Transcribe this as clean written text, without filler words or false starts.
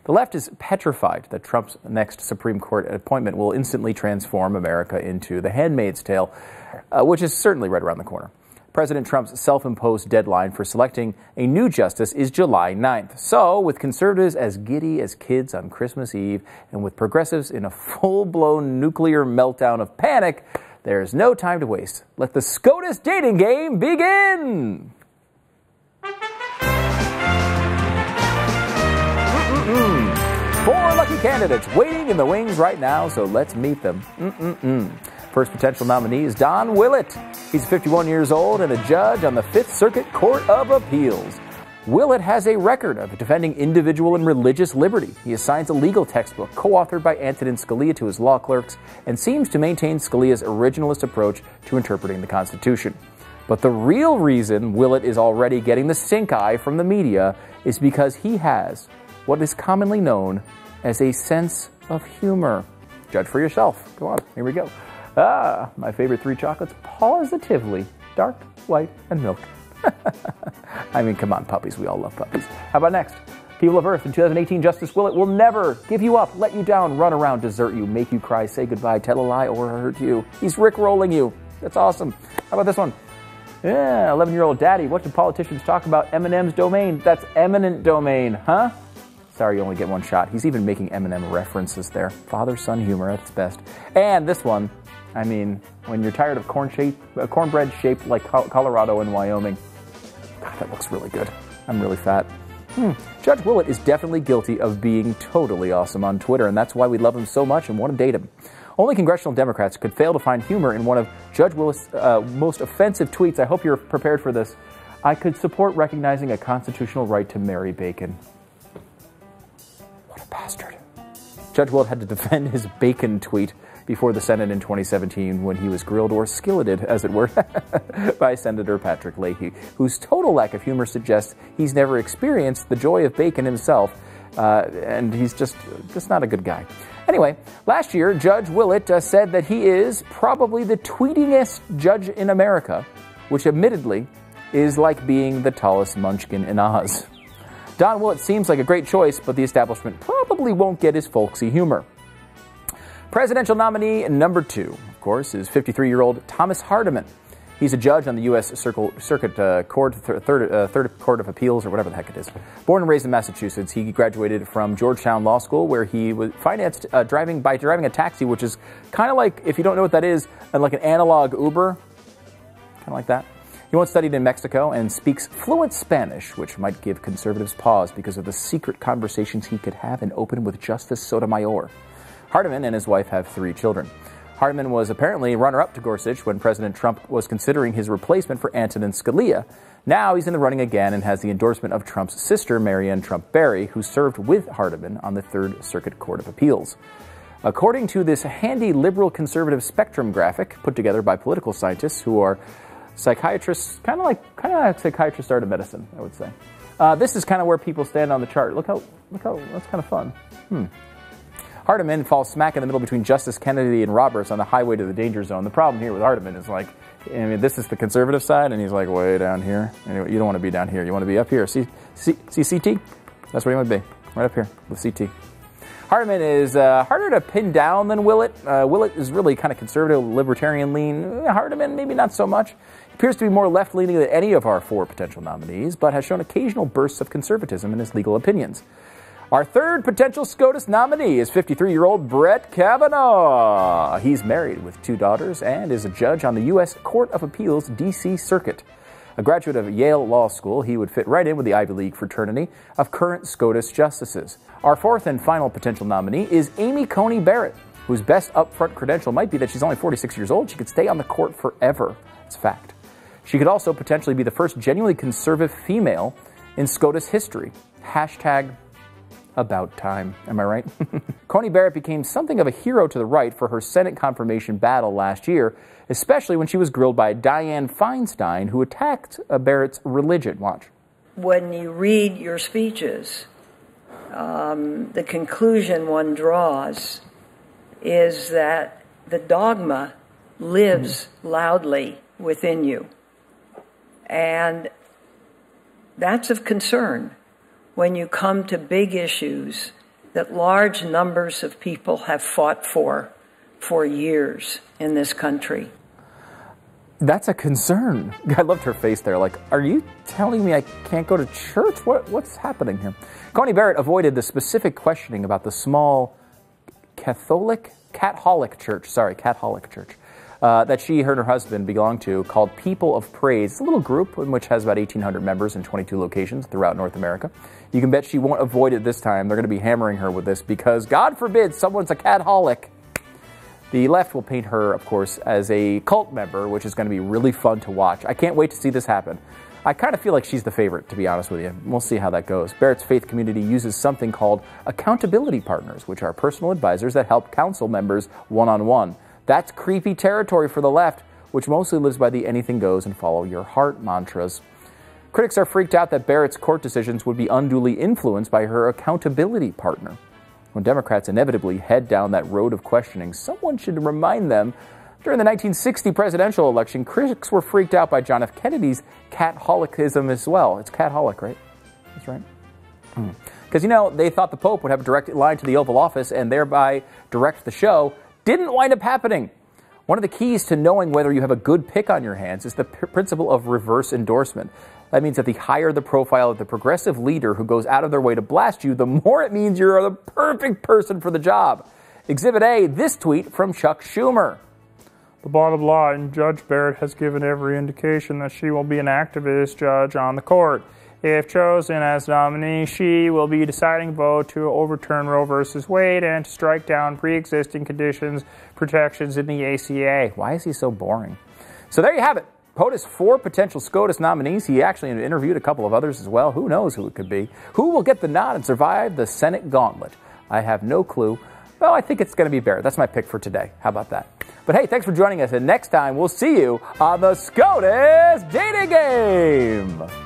The left is petrified that Trump's next Supreme Court appointment will instantly transform America into The Handmaid's Tale, which is certainly right around the corner. President Trump's self-imposed deadline for selecting a new justice is July 9th. So, with conservatives as giddy as kids on Christmas Eve and with progressives in a full-blown nuclear meltdown of panic, there's no time to waste. Let the SCOTUS Dating Game begin! Four lucky candidates waiting in the wings right now, so let's meet them. First potential nominee is Don Willett. He's 51 years old and a judge on the Fifth Circuit Court of Appeals. Willett has a record of defending individual and religious liberty. He assigns a legal textbook co-authored by Antonin Scalia to his law clerks and seems to maintain Scalia's originalist approach to interpreting the Constitution. But the real reason Willett is already getting the stink eye from the media is because he has what is commonly known as a sense of humor. Judge for yourself. Go on, here we go. My favorite three chocolates, positively dark, white, and milk. I mean, come on, puppies. We all love puppies. How about next? People of Earth, in 2018, Justice Willett will never give you up, let you down, run around, desert you, make you cry, say goodbye, tell a lie, or hurt you. He's Rick-rolling you. That's awesome. How about this one? Yeah, 11-year-old daddy. What do politicians talk about Eminem's domain? That's eminent domain, huh? Sorry, you only get one shot. He's even making Eminem references there. Father-son humor at its best. And this one, I mean, when you're tired of cornbread shaped like Colorado and Wyoming. God, that looks really good. I'm really fat. Judge Willett is definitely guilty of being totally awesome on Twitter, and that's why we love him so much and want to date him. Only congressional Democrats could fail to find humor in one of Judge Willett's most offensive tweets. I hope you're prepared for this. I could support recognizing a constitutional right to marry bacon. What a bastard. Judge Willett had to defend his bacon tweet before the Senate in 2017 when he was grilled or skilleted, as it were, by Senator Patrick Leahy, whose total lack of humor suggests he's never experienced the joy of bacon himself, and he's just not a good guy. Anyway, last year, Judge Willett said that he is probably the tweetingest judge in America, which admittedly is like being the tallest munchkin in Oz. Don Willett seems like a great choice, but the establishment probably won't get his folksy humor. Presidential nominee number 2, of course, is 53-year-old Thomas Hardiman. He's a judge on the U.S. Circuit Court, Third Court of Appeals, or whatever the heck it is. Born and raised in Massachusetts, he graduated from Georgetown Law School, where he was financed driving a taxi, which is kind of like, if you don't know what that is, like an analog Uber, kind of like that. He once studied in Mexico and speaks fluent Spanish, which might give conservatives pause because of the secret conversations he could have and open with Justice Sotomayor. Hardiman and his wife have 3 children. Hardiman was apparently runner-up to Gorsuch when President Trump was considering his replacement for Antonin Scalia. Now he's in the running again and has the endorsement of Trump's sister, Marianne Trump-Berry, who served with Hardiman on the Third Circuit Court of Appeals. According to this handy liberal-conservative spectrum graphic put together by political scientists who are psychiatrists, kind of like psychiatrists are to medicine, I would say. This is kind of where people stand on the chart. Look how, that's kind of fun. Hardiman falls smack in the middle between Justice Kennedy and Roberts on the highway to the danger zone. The problem here with Hardiman is this is the conservative side, and he's like way down here. Anyway, you don't want to be down here. You want to be up here. See CT? That's where you want to be, right up here with CT. Hardiman is harder to pin down than Willett. Willett is really kind of conservative, libertarian lean. Hardiman, maybe not so much. He appears to be more left-leaning than any of our 4 potential nominees, but has shown occasional bursts of conservatism in his legal opinions. Our third potential SCOTUS nominee is 53-year-old Brett Kavanaugh. He's married with 2 daughters and is a judge on the U.S. Court of Appeals D.C. Circuit. A graduate of Yale Law School, he would fit right in with the Ivy League fraternity of current SCOTUS justices. Our fourth and final potential nominee is Amy Coney Barrett, whose best upfront credential might be that she's only 46 years old. She could stay on the court forever. It's a fact. She could also potentially be the first genuinely conservative female in SCOTUS history. Hashtag about time. Am I right? Coney Barrett became something of a hero to the right for her Senate confirmation battle last year, especially when she was grilled by Dianne Feinstein, who attacked Barrett's religion. Watch. When you read your speeches, the conclusion one draws is that the dogma lives loudly within you. And that's of concern when you come to big issues that large numbers of people have fought for years in this country. That's a concern. I loved her face there. Like, are you telling me I can't go to church? What's happening here? Coney Barrett avoided the specific questioning about the small Catholic church that she and her husband belong to, called People of Praise. It's a little group in which has about 1,800 members in 22 locations throughout North America. You can bet she won't avoid it this time. They're going to be hammering her with this because, God forbid, someone's a catholic. The left will paint her, of course, as a cult member, which is going to be really fun to watch. I can't wait to see this happen. I kind of feel like she's the favorite, to be honest with you. We'll see how that goes. Barrett's faith community uses something called accountability partners, which are personal advisors that help counsel members one-on-one. That's creepy territory for the left, which mostly lives by the anything goes and follow your heart mantras. Critics are freaked out that Barrett's court decisions would be unduly influenced by her accountability partner. When Democrats inevitably head down that road of questioning, someone should remind them. During the 1960 presidential election, critics were freaked out by John F. Kennedy's cat-holicism as well. It's cat-holic, right? That's right. Because, they thought the Pope would have a direct line to the Oval Office and thereby direct the show. Didn't wind up happening. One of the keys to knowing whether you have a good pick on your hands is the principle of reverse endorsement. That means that the higher the profile of the progressive leader who goes out of their way to blast you, the more it means you're the perfect person for the job. Exhibit A, this tweet from Chuck Schumer. The bottom line, Judge Barrett has given every indication that she will be an activist judge on the court. If chosen as nominee, she will be deciding vote to overturn Roe v. Wade and to strike down pre-existing protections in the ACA. Why is he so boring? So there you have it. POTUS 4 potential SCOTUS nominees. He actually interviewed a couple of others as well. Who knows who it could be? Who will get the nod and survive the Senate gauntlet? I have no clue. Well, I think it's going to be Barrett. That's my pick for today. How about that? But hey, thanks for joining us. And next time, we'll see you on the SCOTUS Dating Game.